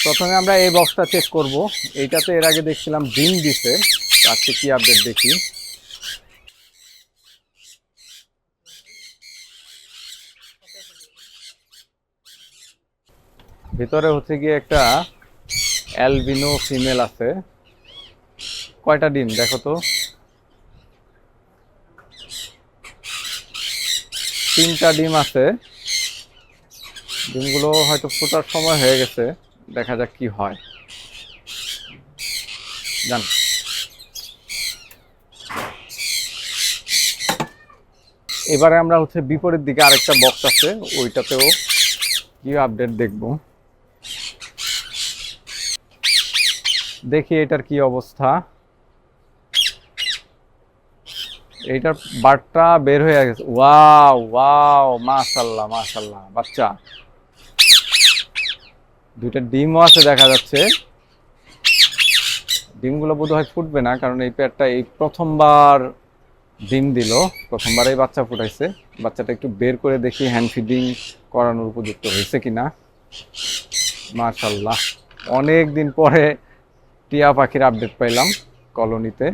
প্রথমে আমরা এই বক্সটা চেক করব। এইটাতে এর আগে দেখছিলাম ডিম দিছে, আজকে কি আপডেট দেখি। ভিতরে হচ্ছে গিয়ে একটা অ্যালবিনো ফিমেল আছে। কয়টা ডিম দেখো তো? 3টা ডিম আছে। ডিমগুলো হয়তো ফোটার সময় হয়ে গেছে, দেখা যাক কি হয়। জান, এবারে আমরা হচ্ছে বিপরীত দিকে আরেকটা বক্স আছে, ওইটাতেও কি আপডেট দেখব। দেখি এটার কি অবস্থা। এইটার বারটা বের হয়ে গেছে। ওয়াও ওয়াও, মাশাআল্লাহ মাশাআল্লাহ, বাচ্চা। 2টা ডিমও আছে দেখা যাচ্ছে। ডিমগুলো বোধহয় ফুটবে না, কারণ এই পেয়ারটা এই প্রথমবার ডিম দিল, প্রথমবারেই বাচ্চা ফুটাইছে। বাচ্চাটা একটু বের করে দেখি হ্যান্ড ফিডিং করানোর উপযুক্ত হয়েছে কিনা। মাশাআল্লাহ, অনেক দিন পরে টিয়া পাখির আপডেট পাইলাম কলোনিতে।